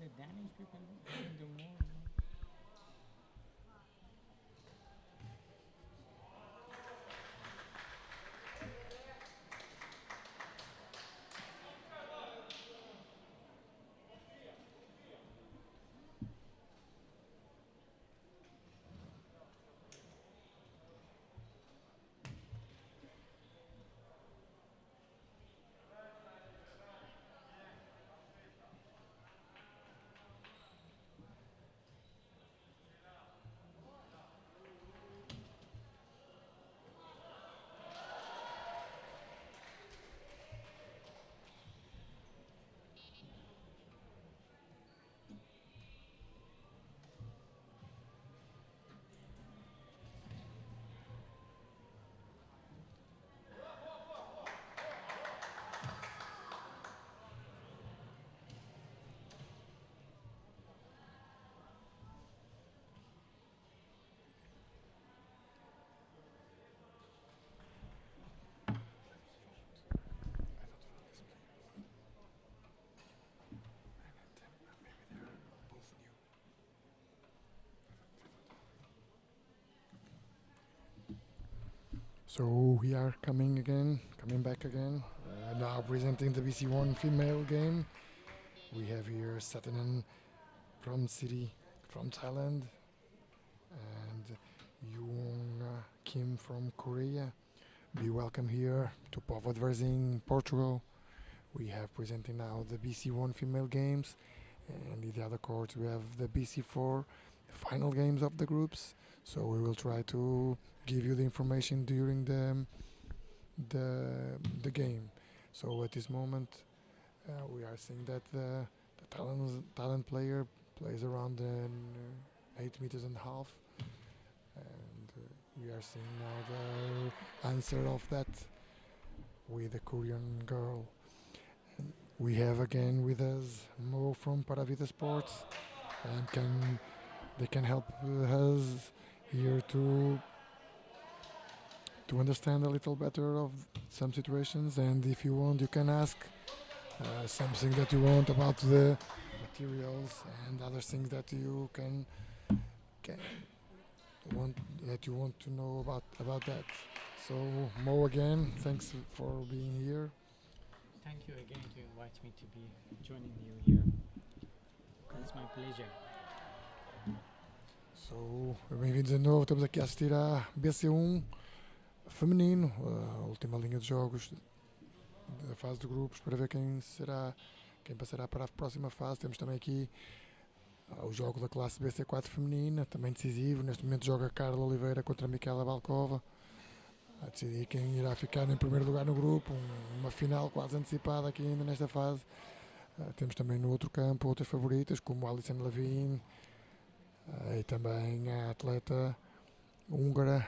the Danish people doing the more? So we are coming back again. Now presenting the BC1 female game. We have here Satanan from City from Thailand and Younha Kim from Korea. Be welcome here to Povodverzing, Portugal. We have presenting now the BC1 female games, and in the other courts we have the BC4 final games of the groups. So we will try to give you the information during the game. So at this moment, we are seeing that the talent player plays around 8 meters and a half, and we are seeing now the answer of that with the Korean girl. And we have again with us Mo from Paravita Sports, and they can help us here to understand a little better of some situations. And if you want, you can ask something that you want about the materials and other things that you can want that you want to know about that. So Mo, again, thanks for being here. Thank you again to invite me to be joining you here. It's my pleasure. So, bem-vindos de novo, estamos aqui a assistir à BC1 feminino, a última linha de jogos da fase de grupos, para ver quem passará para a próxima fase. Temos também aqui o jogo da classe BC4 feminina, também decisivo. Neste momento joga Carla Oliveira contra a Micaela Balkova, a decidir quem irá ficar em primeiro lugar no grupo. Uma final quase antecipada aqui ainda nesta fase. Temos também no outro campo outras favoritas, como Alison Levine, e também a atleta húngara.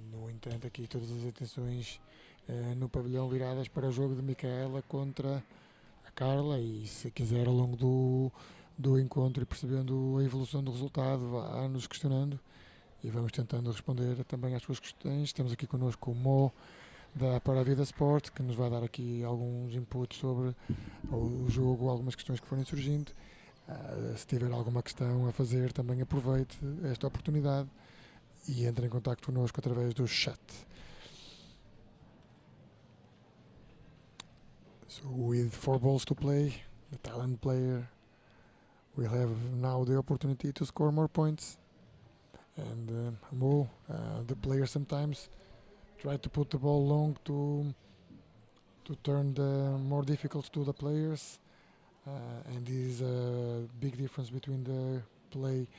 No entanto, aqui todas as atenções no pavilhão viradas para o jogo de Micaela contra a Carla, e se quiser ao longo do encontro e percebendo a evolução do resultado, vá nos questionando e vamos tentando responder também às suas questões. Temos aqui connosco o Mo da Para a Vida Sport, que nos vai dar aqui alguns inputs sobre o jogo, algumas questões que forem surgindo. Se tiver alguma questão a fazer, também aproveite esta oportunidade e entre em contato connosco através do chat. So with 4 balls to play, the talent player will have now the opportunity to score more points. And Mo, the player sometimes try to put the ball long to turn the more difficult to the players. And this is a big difference between the play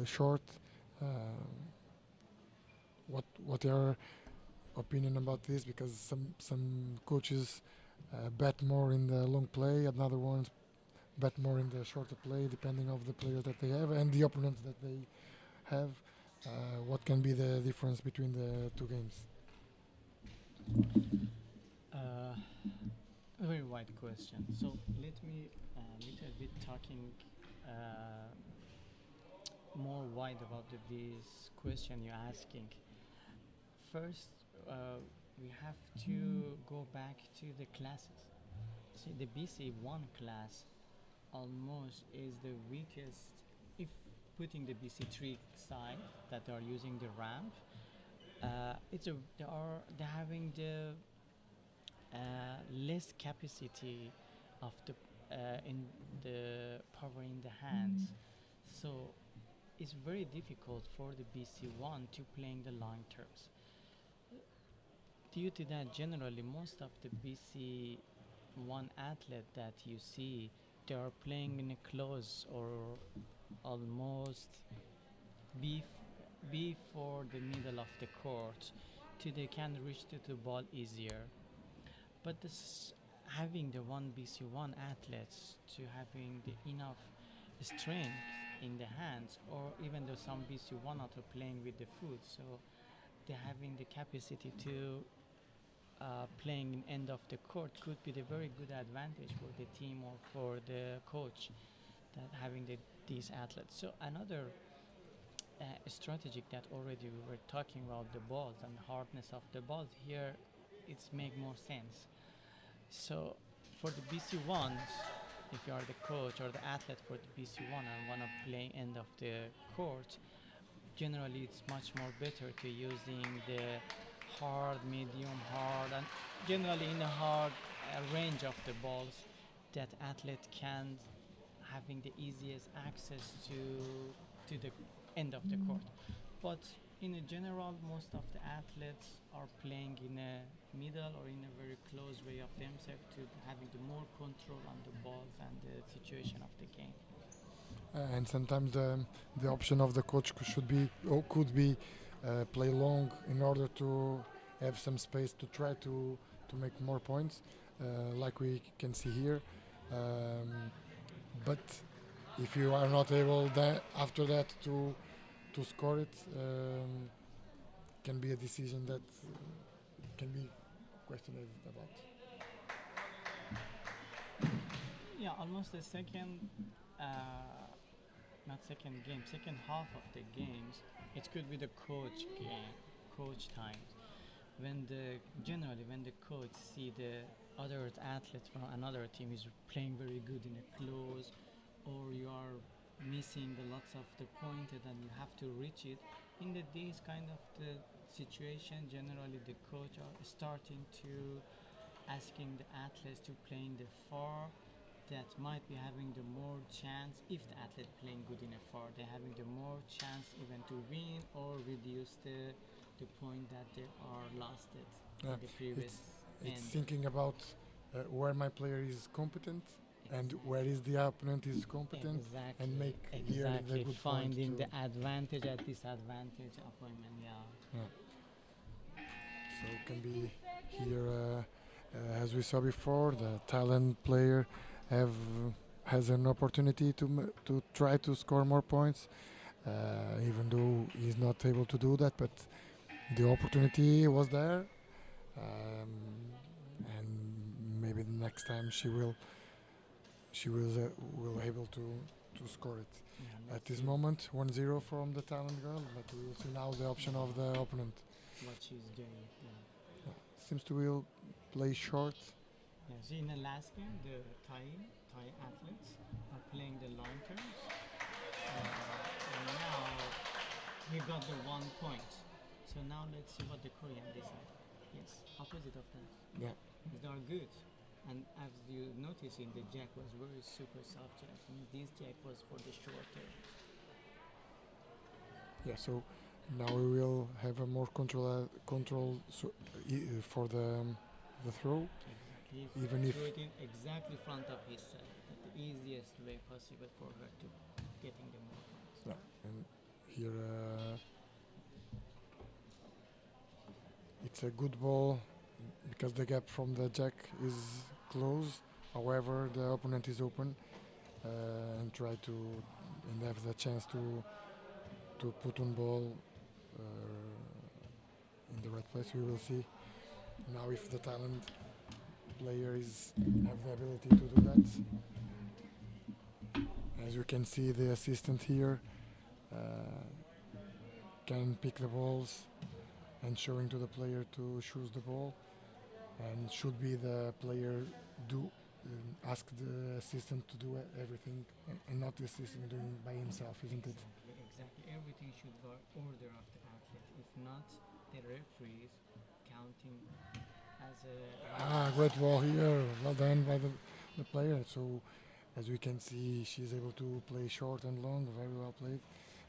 short. What your opinion about this? Because some coaches bet more in the long play, and other ones bet more in the shorter play, depending of the players that they have and the opponents that they have. What can be the difference between the two games? A very wide question. So let me little bit talking more wide about this question you're asking. First, we have to go back to the classes. See, the BC1 class almost is the weakest. If putting the BC3 side that are using the ramp, they're having the less capacity of the in the power in the hands. So it's very difficult for the BC1 to playing the long terms. Due to that, generally most of the BC1 athlete that you see, they are playing in a close or almost before the middle of the court, so they can reach to the ball easier. But this having the one BC1 athletes to having the enough strength in the hands, or even though some BC1 are playing with the foot, so they're having the capacity to playing in end of the court could be the very good advantage for the team or for the coach that having these athletes. So another strategic that already we were talking about the balls and the hardness of the balls here, it's make more sense. So for the BC1s, if you are the coach or the athlete for the BC1 and want to play end of the court, generally it's much more better to using the hard, medium, hard, and generally in the hard range of the balls that athlete can having the easiest access to the end of the court. But in a general, most of the athletes are playing in a middle or in a very close way of themselves to having the more control on the balls and the situation of the game. And sometimes the option of the coach should be or could be play long in order to have some space to try to make more points, like we can see here. But if you are not able after that to score it, can be a decision that can be questioned about. Yeah, almost the second, not second game, second half of the games, it could be the coach game, coach time. When the coach see the other athlete from another team is playing very good in a close, or you are missing the lots of the pointed and you have to reach it. In these kind of the situation, generally the coach are starting to asking the athletes to play in the far that might be having the more chance. If the athlete playing good in a far, they're having the more chance even to win or reduce the point that they are lost it in the previous It's end. thinking about where my player is competent and where is the opponent is competent, Exactly. and make here the Exactly. good Finding point the advantage at disadvantage appointment. Yeah. So it can be here, as we saw before, the talent player has an opportunity to try to score more points, even though he's not able to do that. But the opportunity was there, and maybe the next time she will able to score it. Yeah, At this see moment, 1-0 from the talent girl, but we will see now the option of the opponent. what she's doing. Yeah. Seems to will play short. Yeah. See, in the last game, the Thai athletes are playing the long terms, and now we got the 1 point. So now let's see what the Korean decide. Yes, opposite of that. Yeah. They are good. And as you notice in the jack was very super soft jack. And this jack was for the shorter. Yeah. So now we will have a more control for the throw. Exactly. Even if throw it in exactly front of his set. The easiest way possible for her to getting the more points. yeah, and here it's a good ball because the gap from the jack is close. However, the opponent is open and try to and have the chance to put on ball in the right place. We will see now if the talent player have the ability to do that. As you can see, the assistant here can pick the balls and showing to the player to choose the ball, and should be the player do ask the assistant to do everything and not the assistant doing by himself, isn't it? Exactly. Everything should go order of the athlete. If not, the referees counting as a Great ball here. Well done by the player. So, as we can see, she's able to play short and long. Very well played.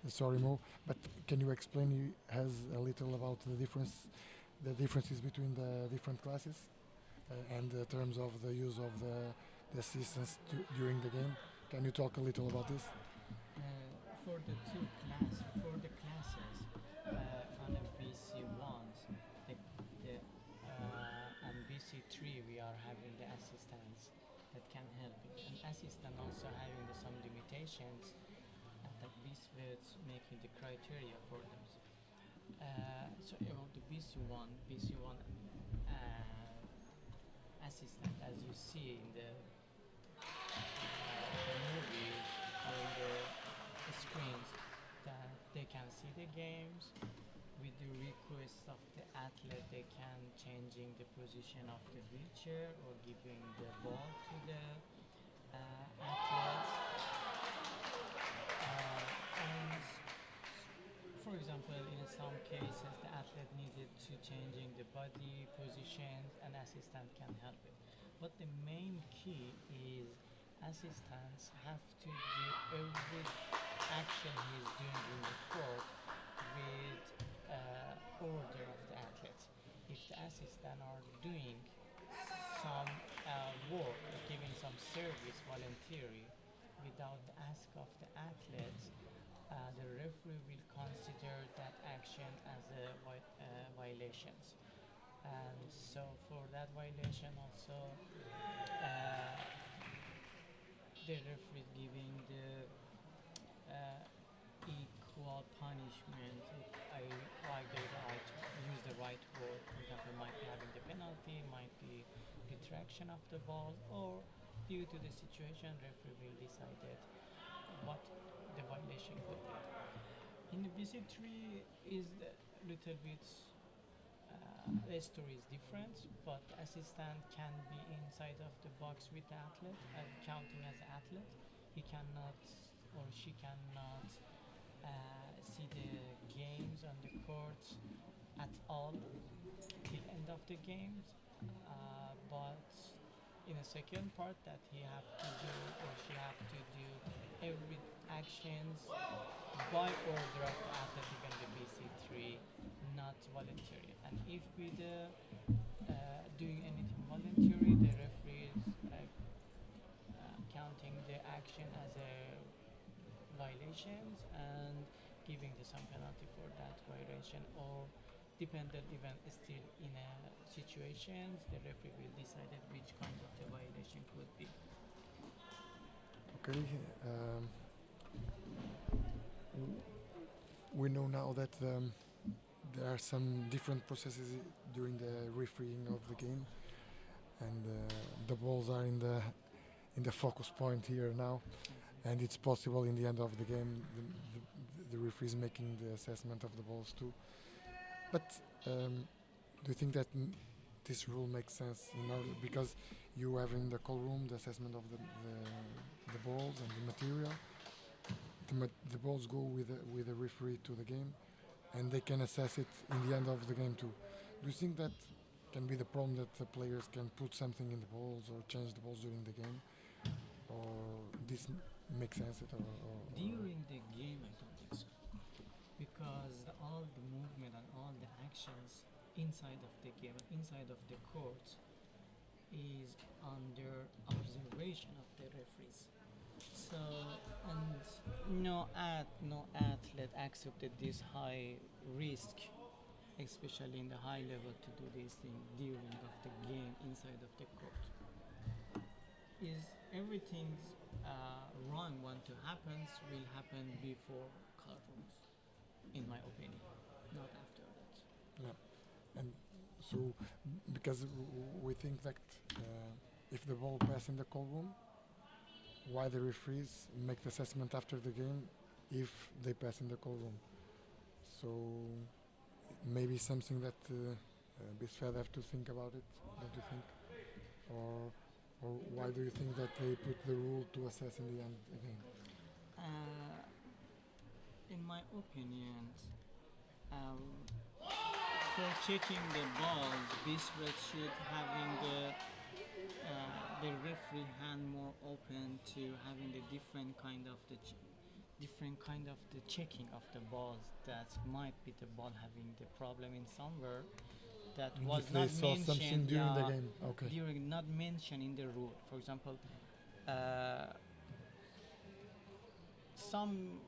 Sorry, Mo. But can you explain has a little about the differences between the different classes, and the terms of the use of the assistance during the game? Can you talk a little about this? for the classes on the BC1s, and BC3 we are having the assistants that can help it. And assistant also having some limitations, that BC making the criteria for them. So about the BC1 assistant, as you see in the movie or in the screens, that they can see the games. With the request of the athlete, they can changing the position of the wheelchair or giving the ball to the athletes. And for example, in some cases, the athlete needed to changing the body positions, an assistant can help it. But the main key is assistants have to do every action he's doing in the court with order of the athlete. If the assistant are doing some work, giving some service voluntarily without the ask of the athlete, the referee will consider that action as a violations. And so for that violation also, the referee giving the equal punishment. If I like the right, use the right word, for example, might be having the penalty, might be retraction of the ball, or due to the situation, referee will decide what the violation could be. In the BC3 is the little bit the story is different, but assistant can be inside of the box with the athlete, counting as an athlete. He cannot or she cannot see the games on the court at all till end of the games. But in the second part that he have to do or she have to do every actions by order of the athlete in the BC3, not voluntary. And if we doing anything voluntary, the referee is counting the action as a violations and giving some penalty for that violation, or dependent even still in a situations, the referee will decide which kind of the violation could be. Okay. We know now that there are some different processes during the refereeing of the game, and the balls are in the focus point here now, and it's possible in the end of the game the referee is making the assessment of the balls too. But do you think that this rule makes sense in order, because you have in the call room the assessment of the balls and the material. The balls go with the referee to the game, and they can assess it in the end of the game too. Do you think that can be the problem, that the players can put something in the balls or change the balls during the game, or this makes sense at all? During the game, I don't think so, because all the movement and all the actions inside of the game, inside of the court, is under observation of the referees. So, and no athlete accepted this high risk, especially in the high level, to do this thing during of the game inside of the court. Is everything's wrong want to happens will happen before courtrooms, in my opinion, not after that. Yeah, and so because we think that if the ball pass in the call room, why the referees make the assessment after the game if they pass in the call room? So maybe something that BSFED have to think about it, don't you think? Or Or why do you think that they put the rule to assess in the end again? Uh, in my opinion, um, for checking the balls, this should having the referee hand more open to having the different kind of the checking of the balls that might be the ball having the problem in somewhere that was If they not saw something mentioned, during the yeah, game, okay. during not mentioned in the rule. For example, uh, some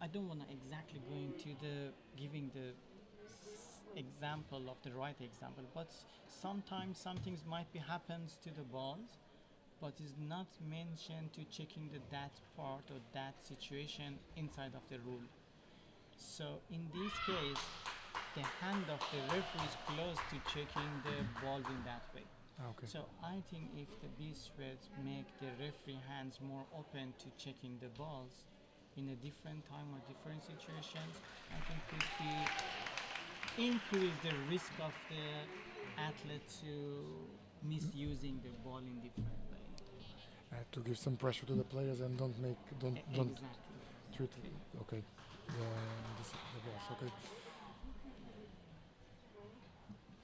I don't want to exactly go into the giving the example of the right example, but sometimes some things might be happens to the balls, but is not mentioned to checking that part or that situation inside of the rule. So in this case, the hand of the referee is close to checking the balls in that way. Okay. So I think if the B-Sweats make the referee hands more open to checking the balls in a different time or different situations, I think could be increase the risk of the athlete to misusing the ball in different way. To give some pressure to the players and don't Exactly. treat okay the boss, okay.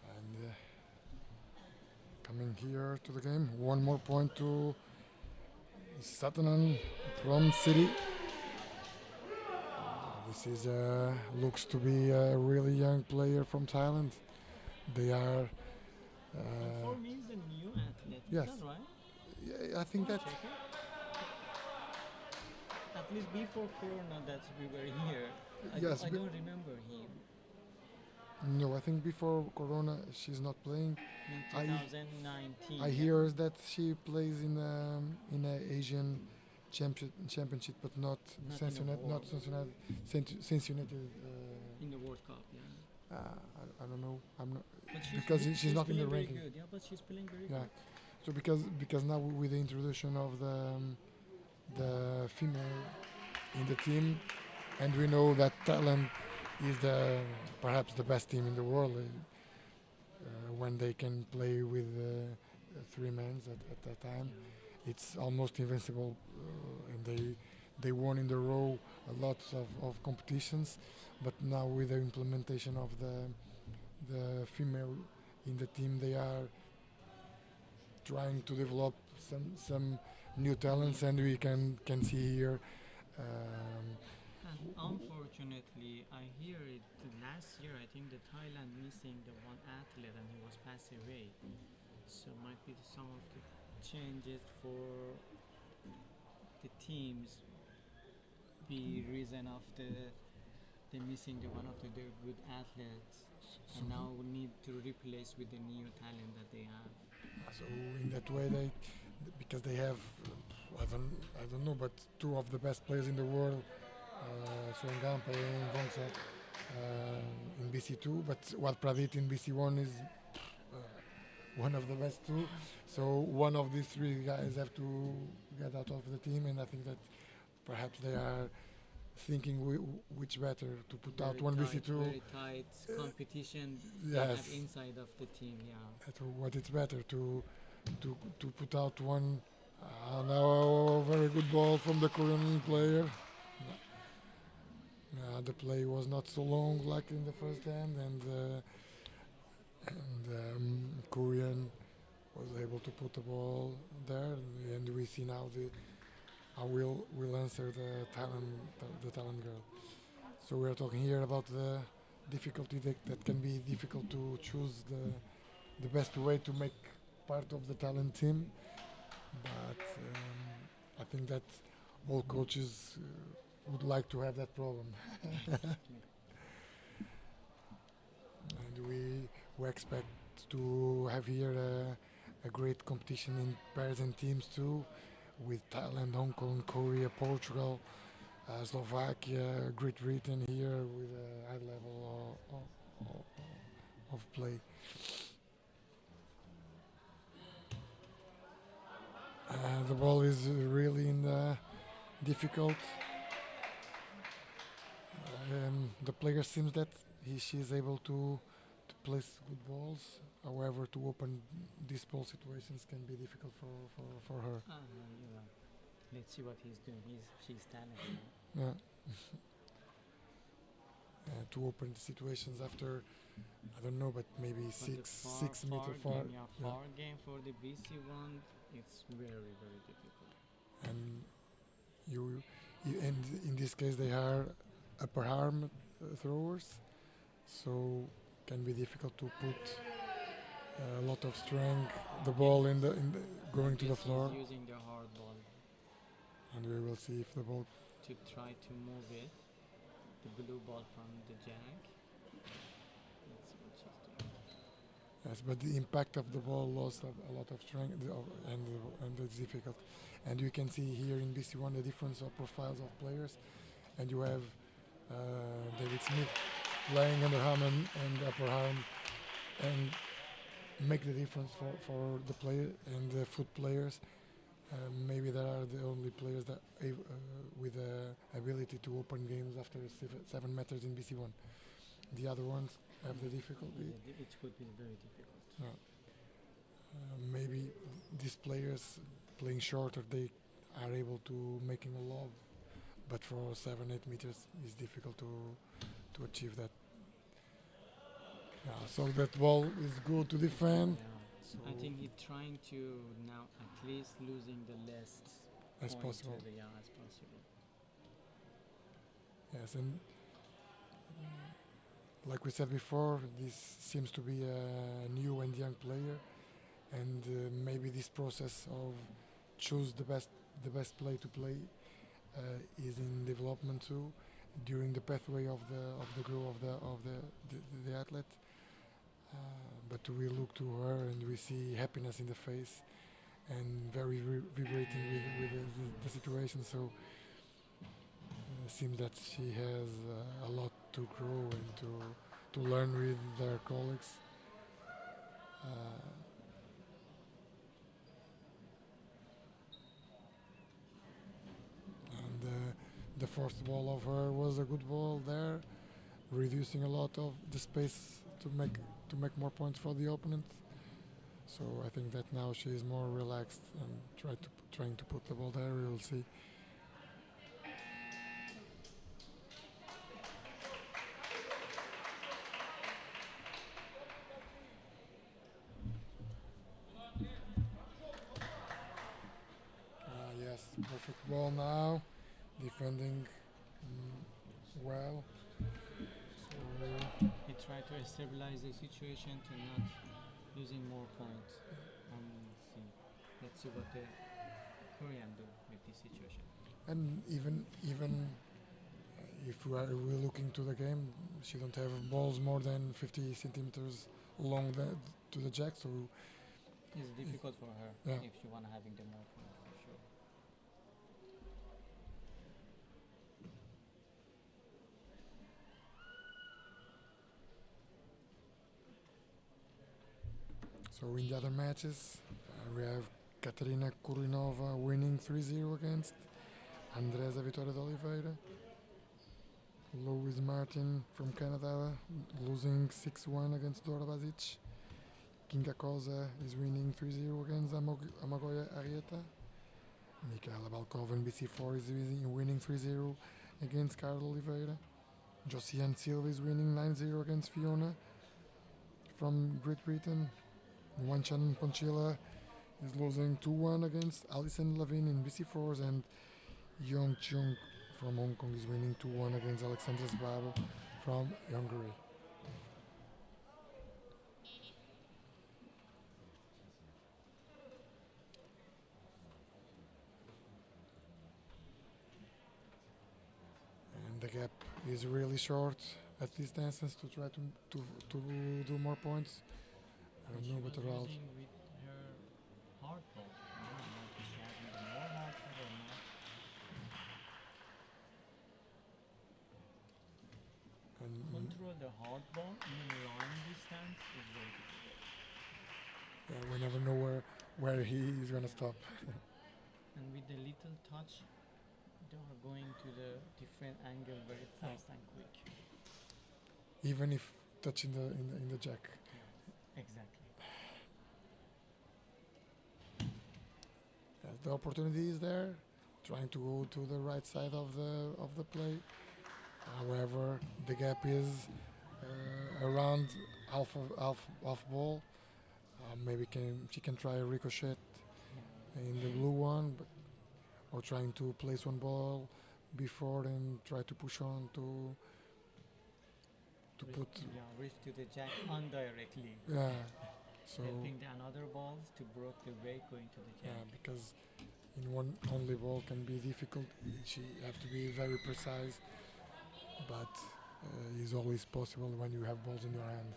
And coming here to the game, one more point to Satanan from City. This is looks to be a really young player from Thailand. They are For me, he's a new athlete. yes. Is that right? Yeah, I think that Check it. At least before Corona that we were here, yes. I don't remember him No, I think before Corona she's not playing. in 2019. I hear that she plays in a Asian championship, but not Not in a Cincinnati, world. not Cincinnati, Cincinnati. In the World Cup, yeah. I don't know. I'm not But because she's not in the playing very ranking. good. Yeah, but she's playing very Yeah. good. So because now with the introduction of the female in the team, and we know that Thailand is perhaps the best team in the world when they can play with three men at that time. It's almost invincible, and they won in the row a lot of competitions. But now with the implementation of the female in the team, they are trying to develop some new talents, and we can see here. And unfortunately, I hear it last year. I think the Thailand missing the one athlete, and he was passed away. So might be some of the changes for the teams be reason of the missing the one of their good athletes, and now we need to replace with the new talent that they have. So in that way, because they have I don't know, but two of the best players in the world, Suengampe and Vongsa, in BC2. But what Pradit in BC1 is one of the best too. So one of these three guys have to get out of the team, and I think that perhaps they are thinking which better to put out one BC2. Very tight competition Yes. inside of the team. Yeah. What it's better to put out one. Now a very good ball from the Korean player. The play was not so long like in the first hand, and Korean was able to put the ball there, and we see now how will answer the Thailand girl. So we are talking here about the difficulty that can be difficult to choose the best way to make part of the talent team, but I think that all coaches would like to have that problem. And we expect to have here a great competition in pairs and teams too, with Thailand, Hong Kong, Korea, Portugal, Slovakia, Great Britain here with a high level of play. The ball is really difficult. The player seems that she is able to to place good balls. However, to open these ball situations can be difficult for her. Yeah. Let's see what he's doing. She's talented. Yeah. To open the situations after, I don't know, but maybe But six meter far. game, far game for the BC1, it's very, very difficult. And and in this case they are upper arm throwers, so can be difficult to put a lot of strength the ball in the going to the floor, Using the hard ball and we will see if the ball to try to move it, the blue ball from the jack. Let's see what she's doing. yes, but the impact of the ball lost a lot of strength and it's difficult. And you can see here in BC1 the difference of profiles of players, and you have David Smith playing underarm and upper arm, and make the difference for the player and the foot players. Maybe there are the only players that with the ability to open games after 7 meters in BC1. The other ones have the difficulty. It could be very difficult. Maybe these players playing shorter, they are able to making a lob, but for 7-8 meters it's difficult to achieve that. So that ball is good to defend. So I think he's trying to now at least losing the less as possible. As possible. Yes, and like we said before, this seems to be a new and young player, and maybe this process of choose the best play to play is in development too, during the pathway of the growth of the athlete. But we look to her and we see happiness in the face and very vibrating with the situation. So seems that she has a lot to grow and to learn with their colleagues. And the fourth ball of her was a good ball there, reducing a lot of the space to make more points for the opponent. So I think that now she is more relaxed and trying to put the ball there. We will see. Yes, perfect ball now, defending well. So he tried to stabilize the situation to not losing more points. Let's see what the Korean do with this situation. And even if we're looking to the game, she don't have balls more than 50 centimeters long to the jack, so it's difficult for her if she wanna having the more points for sure. So in the other matches, we have Katarina Kurinova winning 3-0 against Andresa Vitória de Oliveira. Louise Martin from Canada losing 6-1 against Dora Basic. Kinga Koza is winning 3-0 against Amagoya Arieta. Michaela Balkova in BC4 is winning 3-0 against Carla Oliveira. Josiane Silva is winning 9-0 against Fiona from Great Britain. Wanchan Ponchila is losing 2-1 against Alison Lavin in BC4s, and Yong Chung from Hong Kong is winning 2-1 against Alexandra Zbabo from Hungary. And the gap is really short at these dances to try to do more points. I don't know, but Ralph. With her hard ball. I don't know if she having the more hard ball or not. And Control the hard ball in long distance is very difficult. we never know where he is gonna stop. And with the little touch, they are going to the different angle very fast and quick. Even if touch in the jack. Exactly. The opportunity is there, trying to go to the right side of the play. However, the gap is around half ball. Maybe she can try a ricochet in the blue one, or trying to place one ball before and try to push on to put. Reach to the jack indirectly. Yeah. So Helping the another balls to block the way going to the jack. because in one only ball can be difficult. She have to be very precise, but is always possible when you have balls in your hand.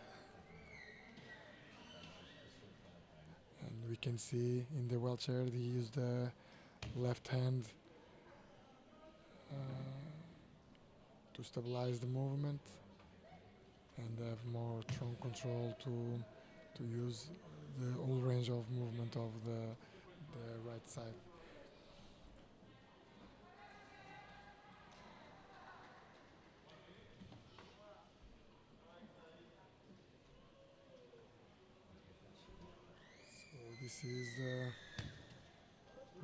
And we can see in the wheelchair they use the left hand to stabilize the movement and have more strong control to use the whole range of movement of the right side. So this is a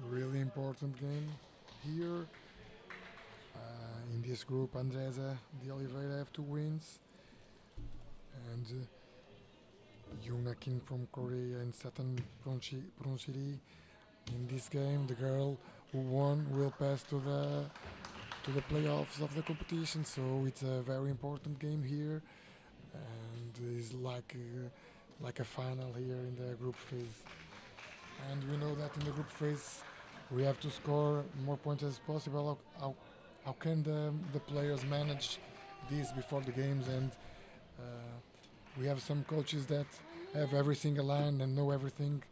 really important game here. In this group, Andresa de Oliveira have 2 wins, and Younha King from Korea and Satanan Phromsiri. In this game, the girl who won will pass to the playoffs of the competition. So it's a very important game here, and is like a final here in the group phase. And we know that in the group phase, we have to score more points as possible. How can the players manage this before the games? And we have some coaches that have everything aligned and know everything,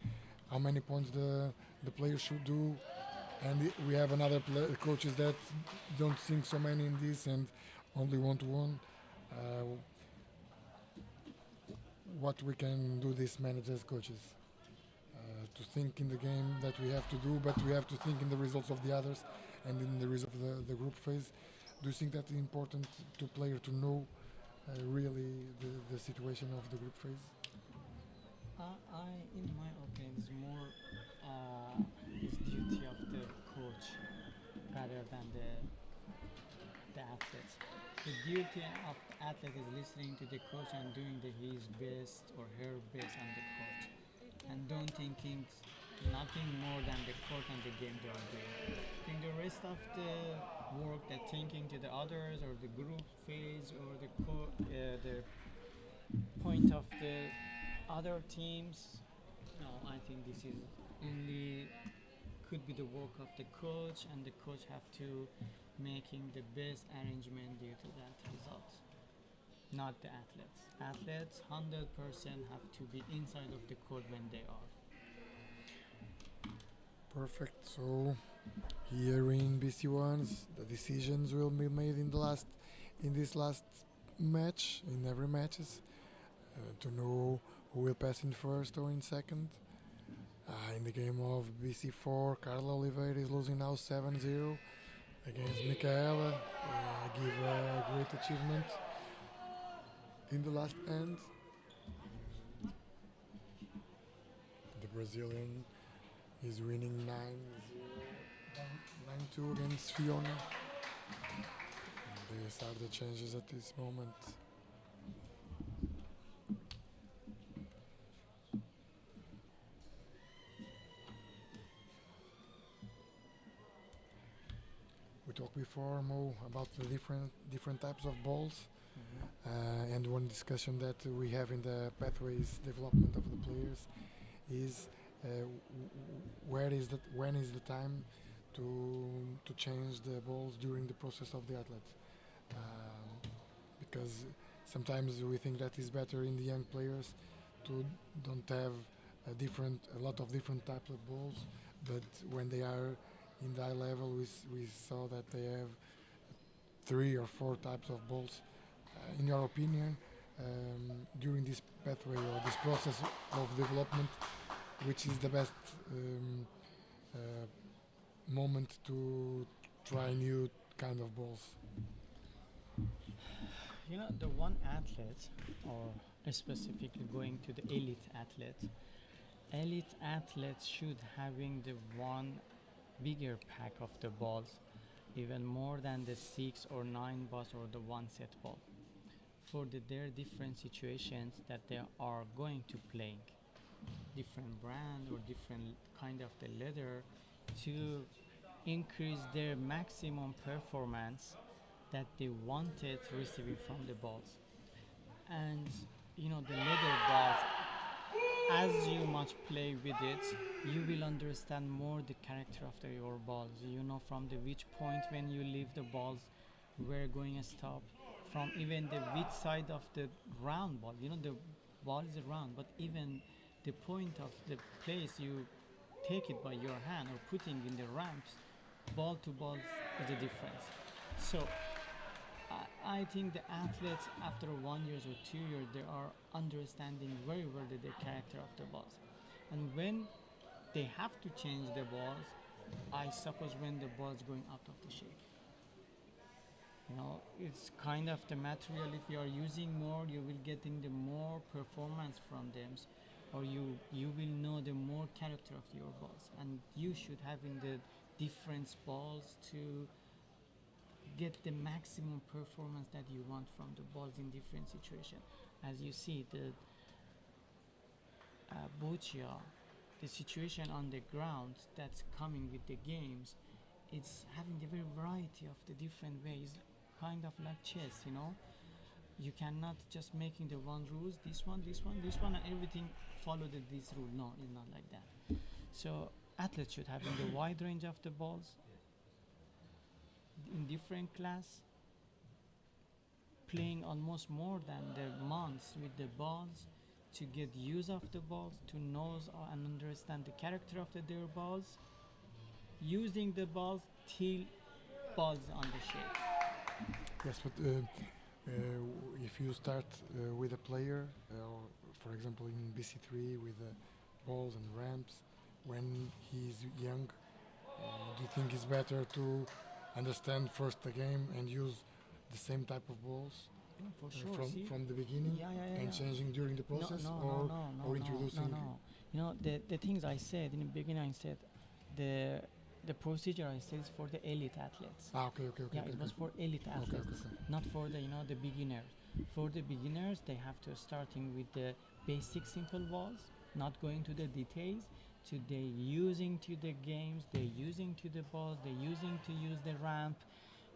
how many points the players should do. And we have another coaches that don't think so many in this and only want one. What we can do this manage as coaches? To think in the game that we have to do, but we have to think in the results of the others and in the results of the group phase. Do you think that it's important to player to know really the situation of the group phase? In my opinion, it's more is duty of the coach rather than the athletes. The duty of the athlete is listening to the coach and doing his best or her best on the court, and don't thinking nothing more than the court and the game they are doing. I think the rest of the work, that thinking to the others or the group phase or the point of the other teams. No, I think this is only could be the work of the coach, and the coach have to making the best arrangement due to that result, not the athletes. Athletes 100% have to be inside of the court when they are. Perfect. So here in BC1s, the decisions will be made in this last match, in every matches, to know who will pass in first or in second. In the game of BC4, Carla Oliveira is losing now 7-0 against Micaela. Give a great achievement in the last end. The Brazilian is winning 9-2 against Fiona. And these are the changes at this moment. We talked before, Mo, about the different types of balls, and one discussion that we have in the pathways development of the players is when is the time to change the balls during the process of the athlete, because sometimes we think that is better in the young players to don't have a lot of different types of balls, but when they are in the high level, we saw that they have 3 or 4 types of balls. In your opinion, during this pathway or this process of development, which is the best moment to try new kind of balls? The one athlete, or specifically going to the elite athletes should having the one bigger pack of the balls, even more than the 6 or 9 balls or the one set ball. For their different situations that they are going to playing, different brand or different kind of the leather, to increase their maximum performance that they wanted receiving from the balls. And the leather balls, as you much play with it, you will understand more the character of your balls. You know from the which point when you leave the balls, where going to stop, from even the which side of the round ball. The ball is round, but even the point of the place you take it by your hand or putting in the ramps, ball to ball is a difference. So I think the athletes after 1 year or 2 years they are understanding very well the character of the balls, and when they have to change the balls, I suppose when the ball is going out of the shape. It's kind of the material. If you are using more, you will getting the more performance from them, or you will know the more character of your balls, and you should having the different balls to get the maximum performance that you want from the balls in different situations. As you see, the boccia, the situation on the ground that's coming with the games, it's having the very variety of the different ways, kind of like chess. You cannot just making the one rules, this one, and everything follow this rule. No, it's not like that. So athletes should having the wide range of the balls in different class, playing almost more than the months with the balls to get use of the balls, to know and understand the character of their balls, using the balls till balls on the shape. Yes, but if you start with a player, or for example in BC3 with balls and ramps, when he's young, do you think it's better to understand first the game and use the same type of balls For sure. from the beginning and changing during the process, or introducing? No. The things I said in the beginning, I said the procedure I said is for the elite athletes. Okay. It was for elite athletes, not for the beginners. For the beginners, they have to starting with the basic simple balls, not going to the details. To they using to the games, they using to the balls, they using to use the ramp,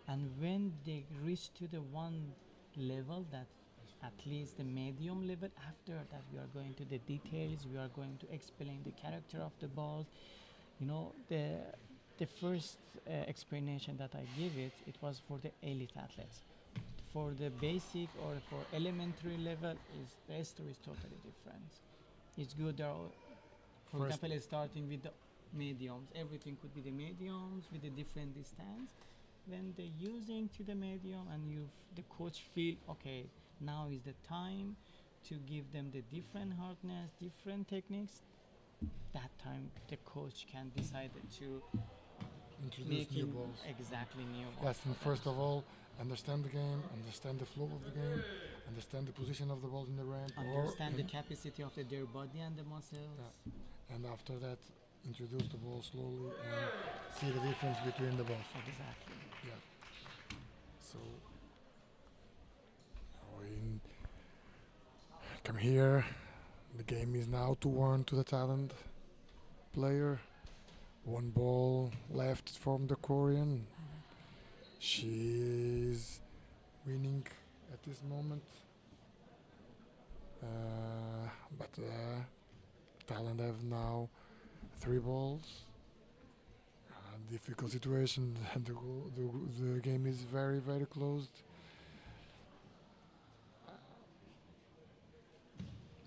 and when they reach to the one level, that at least the medium level, after that we are going to the details, we are going to explain the character of the balls. The first explanation that I give it was for the elite athletes. For the basic or for elementary level, the story is totally different. It's good. For example, starting with the mediums, everything could be the mediums with a different distance. When they're using to the medium and the coach feel, okay, now is the time to give them the different hardness, different techniques, that time the coach can decide to Introduce new balls. Exactly, new balls. Yes, and first of all, understand the game, understand the flow of the game, understand the position of the balls in the ramp. Understand the capacity of their body and the muscles. Yeah. And after that, introduce the ball slowly and see the difference between the balls. Exactly. Yeah. So, come here. The game is now 2-1 to the talent player. One ball left from the Korean. She's winning at this moment. But Thailand have now 3 balls. Difficult situation. The game is very, very closed.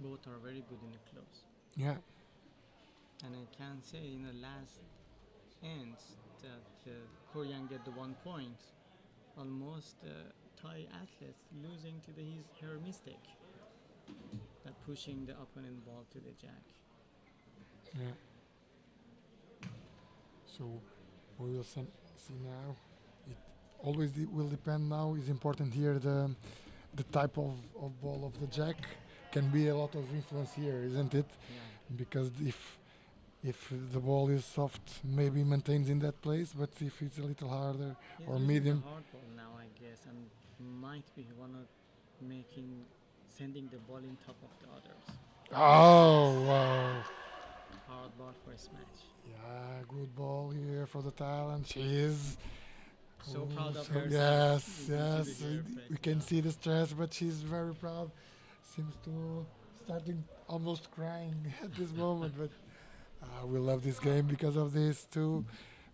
Both are very good in the close. Yeah. And I can say in the last ends that Korean get the 1 point. Almost Thai athletes losing to her mistake. That pushing the opponent ball to the jack. Yeah. So we will see now. It always will depend now. Is important here the the type of ball of the jack can be a lot of influence here, isn't it? Yeah. Because if the ball is soft, maybe maintains in that place, but if it's a little harder He's or using medium, the hard ball now, I guess, and might be one of sending the ball in top of the others. oh wow, Hard ball for a smash. yeah, good ball here for the Thailand. She is. So proud of So herself. yes, You can yes, see the hair effect, we can yeah. see the stress, but she's very proud. Seems to starting almost crying at this moment, but we love this game because of this too.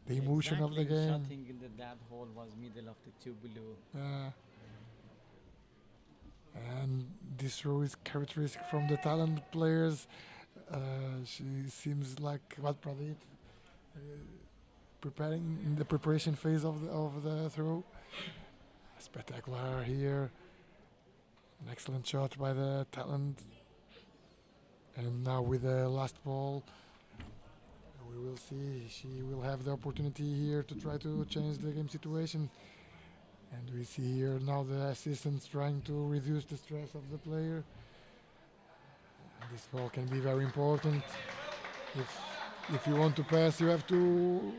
The emotion of the Exactly, game. shooting in that hole was middle of the two blue. Uh, and this throw is characteristic from the talent players. She seems like what Pradeep preparing in the preparation phase of the throw. Spectacular here. An excellent shot by the talent. And now with the last ball, we will see. She will have the opportunity here to try to change the game situation. And we see here now the assistants trying to reduce the stress of the player. And this ball can be very important. If you want to pass, you have to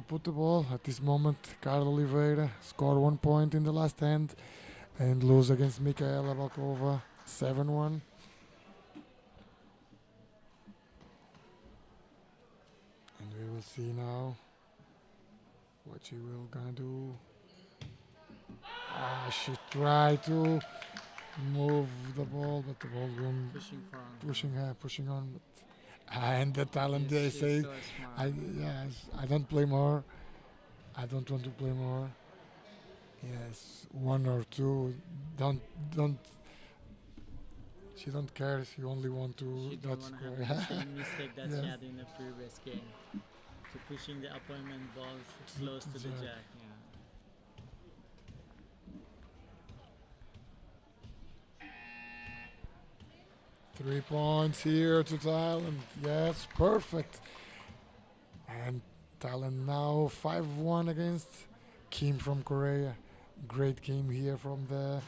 put the ball. At this moment, Carla Oliveira scored 1 point in the last hand and lose against Mikaela Balkova 7-1. And we will see now what she will gonna do. She tried to move the ball, but the ball going pushing on. And the talent they Yes, she's say, so smart. I don't play more. I don't want to play more. Yes, one or two. Don't. She don't care. She only want to She not don't want to score. have the same mistake that Yes. she had in the previous game. To pushing the opponent balls close to the jack. jack. Yeah. 3 points here to Thailand. Yes, perfect. And Thailand now 5-1 against Kim from Korea. Great game here from the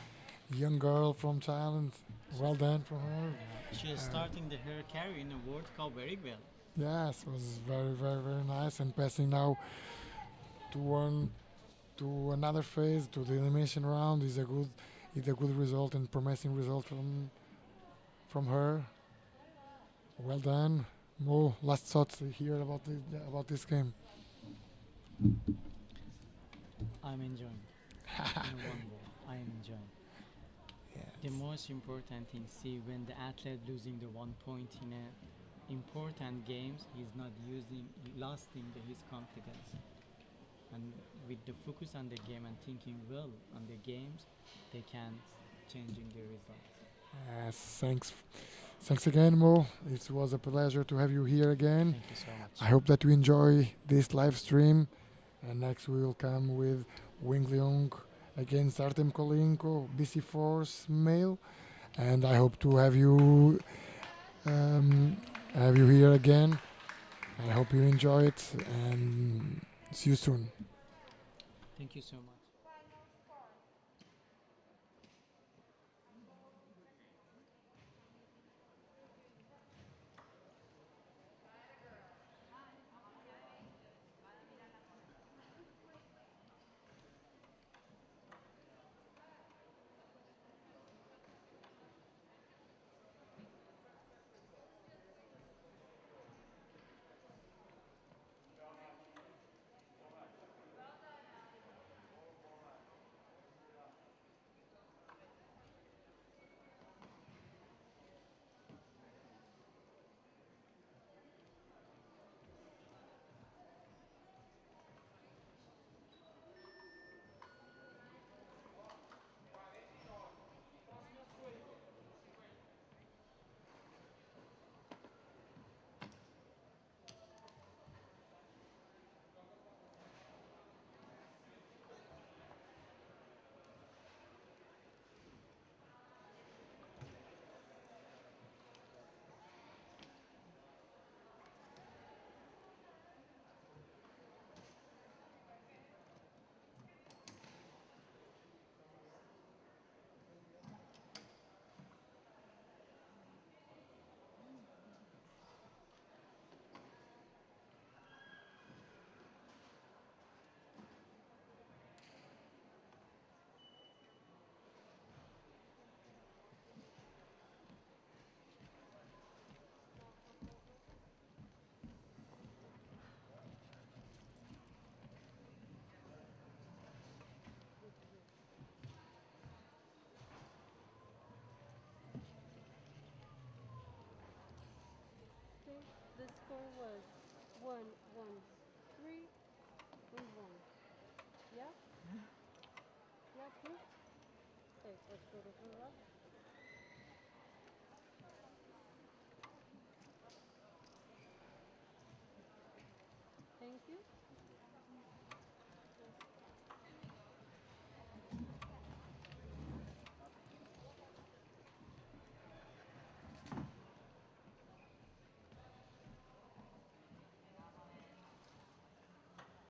young girl from Thailand. Well done from her. Yeah. She is starting her career in the World Cup very well. Yes, was very, very, very nice. And passing now to another phase, to the elimination round, is a good result and promising result from her. Well done. Mo, last thoughts here about this game. I'm enjoying. In one ball, I am enjoying. The most important thing, see, when the athlete losing the 1 point in a important games, he's not losing his confidence. And with the focus on the game and thinking well on the games, they can changing the results. Yes, thanks again, Mo. It was a pleasure to have you here again. Thank you so much. I hope that you enjoy this live stream. And next we will come with Wing Leong against Artem Kolinko, BC4's male. And I hope to have you here again. I hope you enjoy it and see you soon. Thank you so much. score was 1, 1, 3, and 1. Yeah? Yeah, please. Okay, let's go to the left. Thank you.